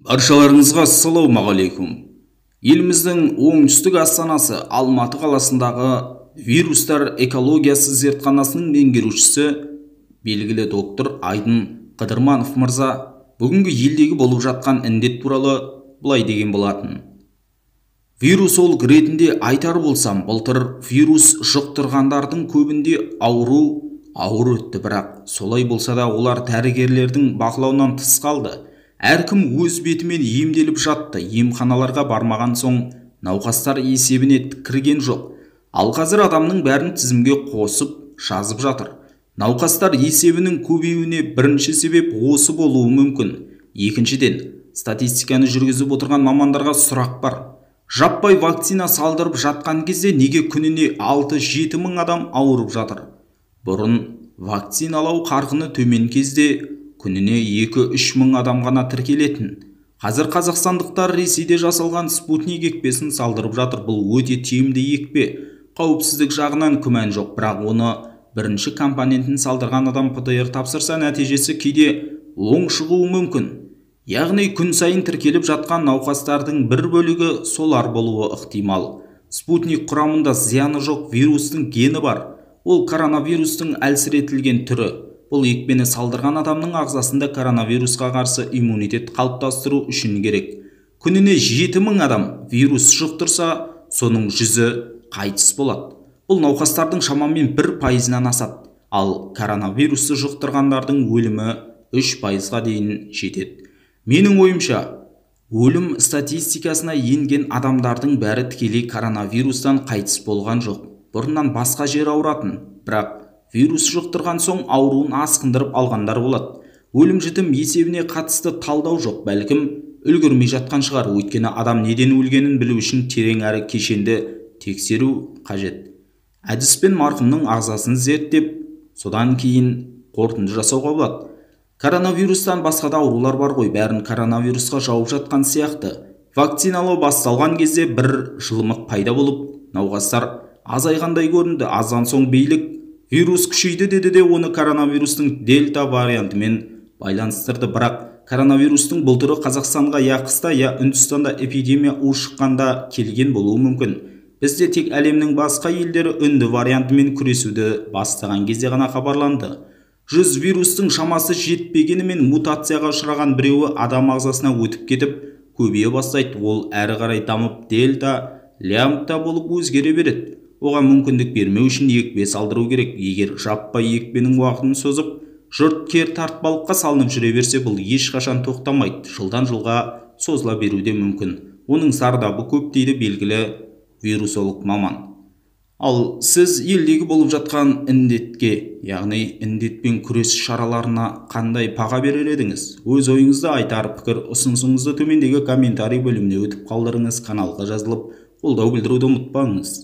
Баршаларыңызға ассалаумағалейкум. Еліміздің оңтүстік астанасы Алматы қаласындағы вирустар экологиясы зертханасының меңгерушісі белгілі доктор Айдын Қыдырманов мырза бүгінгі елдегі болып жатқан індет туралы былай деген болатын. Вирусолог ретінде айтар болсам, былтыр вирус жұқтырғандардың көбінде ауыр өтті, бірақ солай болса да олар дәрігерлердің бақылауынан тыс қалды. Әркім өз бетімен емделіп жатты. Емханаларға бармаған соң науқастар есебіне кірген жоқ. Ал қазір адамның бәрін тізімге қосып жазып жатыр. Науқастар есебінің көбеюіне бірінші себеп осы болуы мүмкін. Екіншіден, статистиканы жүргізіп отырған мамандарға сұрақ бар. Жаппай вакцина салдырып жатқан кезде неге күніне 6-7 мың адам ауырып жатыр? Бұрын вакциналау қарқыны төмен кезде күніне 2-3 мың адам ғана тіркелетін. Қазір қазақстандықтар Ресейде жасалған спутник екпесін салдырып жатыр. Бұл өте тиімді екпе. Қауіпсіздік жағынан күмән жоқ, бірақ оны бірінші компонентін салдырған адам ПТР тапсырса, нәтижесі кейде оң шығуы мүмкін. Яғни күн сайын тіркеліп жатқан науқастардың бір бөлігі солар болуы ықтимал. Спутник құрамында зияны жоқ вирустың гені бар. Ол коронавирустың әлсіретілген түрі. Бұл екпені салдырған адамның ағзасында коронавирусқа қарсы иммунитет қалыптастыру үшін керек. Күніне 7 мың адам вирус жұқтырса, соның 100-і қайтыс болады. Бұл науқастардың шамамен 1%-нан асады. Ал коронавирусты жұқтырғандардың өлімі 3%-ға дейін жетеді. Менің ойымша, өлім статистикасына енген адамдардың бәрі тікелей коронавирустан қайтыс болған жоқ. Бұрыннан басқа жер ауыратын, бірақ вирус жұқтырған соң ауруын асқындырып алғандар болады. Өлім-жітім есебіне қатысты талдау жоқ, бәлкім үлгермей жатқан шығар. Өйткені адам неден өлгенін білу үшін терең әрі кешенді тексеру қажет. Әдіспен марқұмның ағзасын зерттеп, содан кейін қорытынды жасауға болады. Коронавирустан басқа да аурулар бар ғой, бәрін коронавирусқа жауып жатқан сияқты. Вакциналау басталған кезде бір жылымық пайда болып, науқастар азайғандай көрінді. Аздан соң билік вирус күшейді деді де оны коронавирустың дельта вариантымен байланыстырды. Бірақ коронавирустың бұл түрі Қазақстанға я қыста, я Үндістанда эпидемия ушыққанда келген болуы мүмкін. Бізде тек әлемнің басқа елдері үнді вариантымен күресуді бастаған кезде ғана хабарланды. 100 вирустың шамасы жетпегенімен мутацияға ұшыраған біреуі адам ағзасына өтіп кетіп, көбейе бастайды. Ол әрі қарай дамып дельта, лямбда болып өзгере береді. Оған мүмкіндік бермеу үшін екпе салдыру керек. Егер жаппай екпенің уақытын созып, жұрт кер тартпалыққа салынып жүре берсе, бұл ешқашан тоқтамайды. Жылдан жылға созыла беруде мүмкін. Оның зардабы көп дейді белгілі вирусолог маман. Ал сіз елдегі болып жатқан індетке, яғни індетпен күрес шараларына қандай баға берер едіңіз? Өз ойыңызды айтар, пікір ұсынысыңызды төмендегі комментарий бөліміне өтіп қалдырыңыз. Каналға жазылып, қолдау білдіруді ұмытпаңыз.